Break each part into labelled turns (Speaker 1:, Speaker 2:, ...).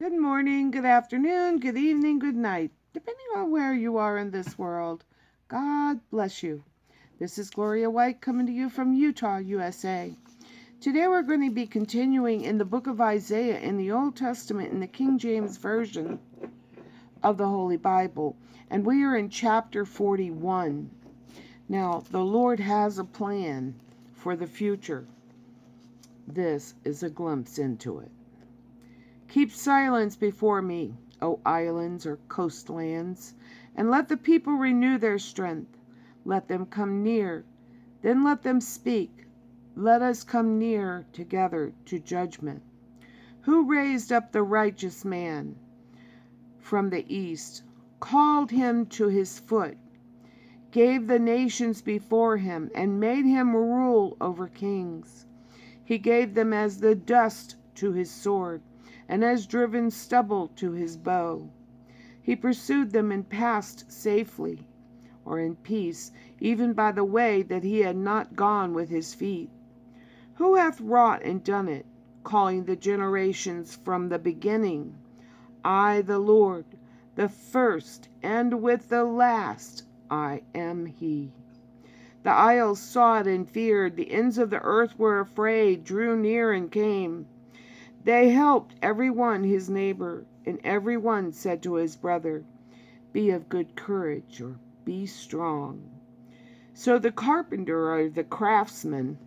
Speaker 1: Good morning, good afternoon, good evening, good night, depending on where you are in this world. God bless you. This is Gloria White coming to you from Utah, USA. Today we're going to be continuing in the book of Isaiah in the Old Testament in the King James Version of the Holy Bible, and we are in chapter 41. Now, the Lord has a plan for the future. This is a glimpse into it. Keep silence before me, O islands or coastlands, and let the people renew their strength. Let them come near, then let them speak. Let us come near together to judgment. Who raised up the righteous man from the east, called him to his foot, gave the nations before him, and made him rule over kings. He gave them as the dust to his sword, and as driven stubble to his bow. He pursued them and passed safely, or in peace, even by the way that he had not gone with his feet. Who hath wrought and done it, calling the generations from the beginning? I, the Lord, the first, and with the last I am he. The isles saw it and feared, the ends of the earth were afraid, drew near and came. They helped every one his neighbor, and every one said to his brother, Be of good courage, or be strong. So the carpenter or the craftsman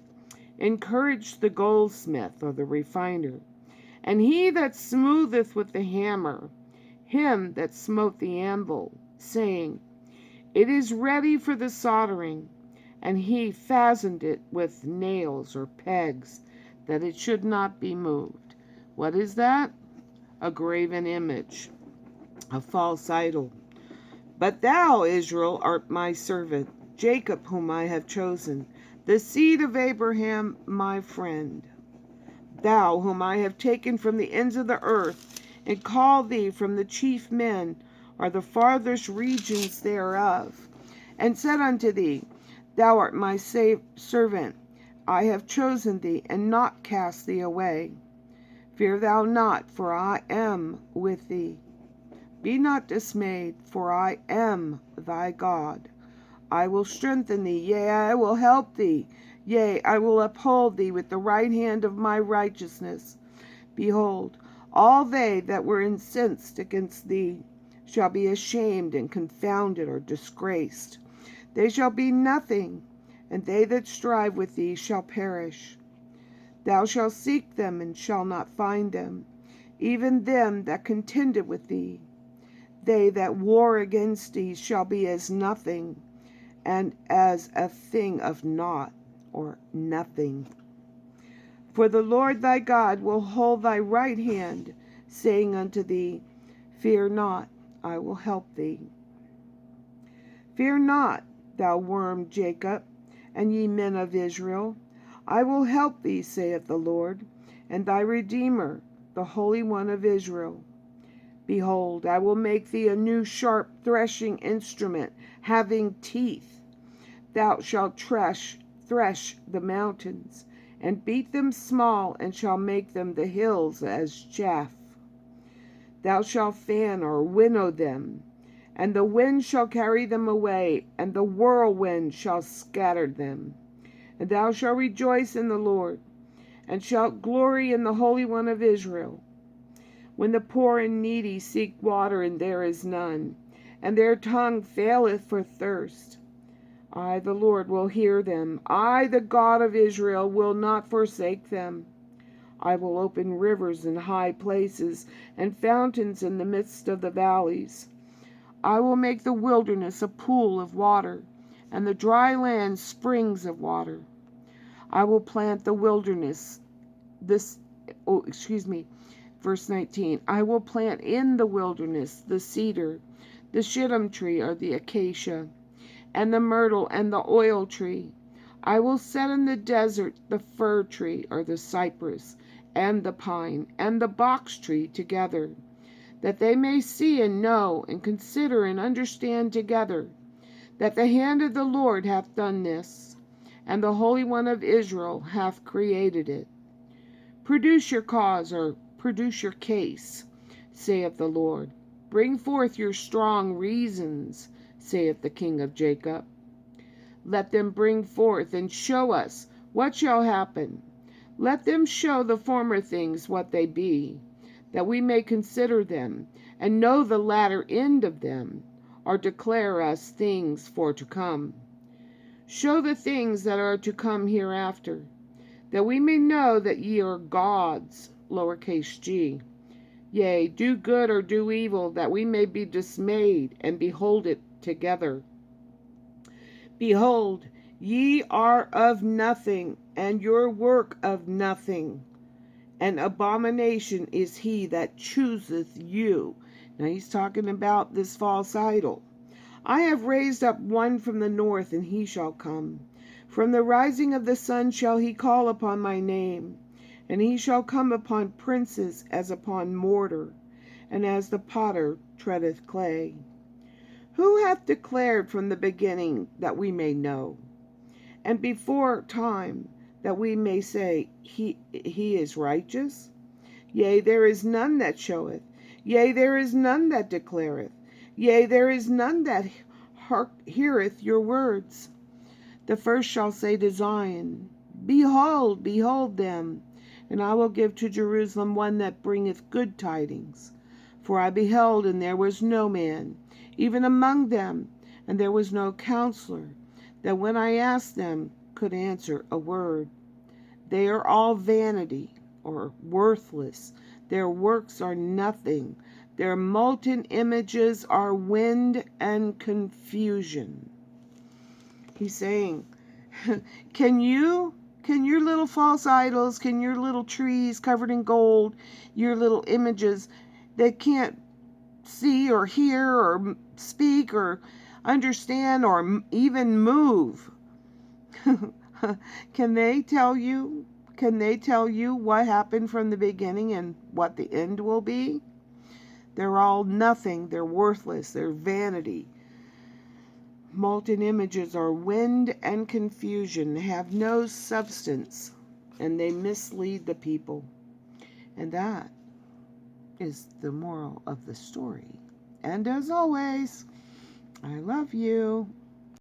Speaker 1: encouraged the goldsmith or the refiner, and he that smootheth with the hammer, him that smote the anvil, saying, It is ready for the soldering, and he fastened it with nails or pegs, that it should not be moved. What is that? A graven image, a false idol. But thou, Israel, art my servant, Jacob whom I have chosen, the seed of Abraham my friend. Thou whom I have taken from the ends of the earth, and called thee from the chief men, or the farthest regions thereof, and said unto thee, Thou art my servant, I have chosen thee, and not cast thee away. Fear thou not, for I am with thee. Be not dismayed, for I am thy God. I will strengthen thee, yea, I will help thee. Yea, I will uphold thee with the right hand of my righteousness. Behold, all they that were incensed against thee shall be ashamed and confounded or disgraced. They shall be nothing, and they that strive with thee shall perish. Thou shalt seek them, and shalt not find them, even them that contended with thee. They that war against thee shall be as nothing, and as a thing of naught, or nothing. For the Lord thy God will hold thy right hand, saying unto thee, Fear not, I will help thee. Fear not, thou worm Jacob, and ye men of Israel. I will help thee, saith the Lord, and thy Redeemer, the Holy One of Israel. Behold, I will make thee a new sharp threshing instrument, having teeth. Thou shalt thresh the mountains, and beat them small, and shall make them the hills as chaff. Thou shalt fan or winnow them, and the wind shall carry them away, and the whirlwind shall scatter them. And thou shalt rejoice in the Lord, and shalt glory in the Holy One of Israel. When the poor and needy seek water, and there is none, and their tongue faileth for thirst, I, the Lord, will hear them. I, the God of Israel, will not forsake them. I will open rivers in high places, and fountains in the midst of the valleys. I will make the wilderness a pool of water, and the dry land springs of water. I will plant the wilderness, verse 19. I will plant in the wilderness the cedar, the shittim tree or the acacia, and the myrtle and the oil tree. I will set in the desert the fir tree or the cypress, and the pine, and the box tree together, that they may see and know and consider and understand together that the hand of the Lord hath done this, and the Holy One of Israel hath created it. Produce your cause, or produce your case. saith the Lord. Bring forth your strong reasons, saith the King of Jacob. Let them bring forth and show us what shall happen. Let them show the former things what they be, that we may consider them, and know the latter end of them, or declare us things for to come. Show the things that are to come hereafter, that we may know that ye are gods, lowercase g. Yea, do good or do evil, that we may be dismayed, and behold it together. Behold, ye are of nothing, and your work of nothing. An abomination is he that chooseth you. Now he's talking about this false idol. I have raised up one from the north, and he shall come. From the rising of the sun shall he call upon my name. And he shall come upon princes as upon mortar, and as the potter treadeth clay. Who hath declared from the beginning, that we may know? And before time, that we may say, he is righteous? Yea, there is none that showeth. Yea, there is none that declareth. Yea, there is none that heareth your words. The first shall say to Zion, Behold, behold them. And I will give to Jerusalem one that bringeth good tidings. For I beheld, and there was no man, even among them, and there was no counselor, that when I asked them could answer a word. They are all vanity, or worthless. Their works are nothing. Their molten images are wind and confusion. He's saying, can your little false idols, can your little trees covered in gold, your little images that can't see or hear or speak or understand or even move, can they tell you what happened from the beginning and what the end will be? They're all nothing. They're worthless. They're vanity. Molten images are wind and confusion, have no substance, and they mislead the people. And that is the moral of the story. And as always, I love you.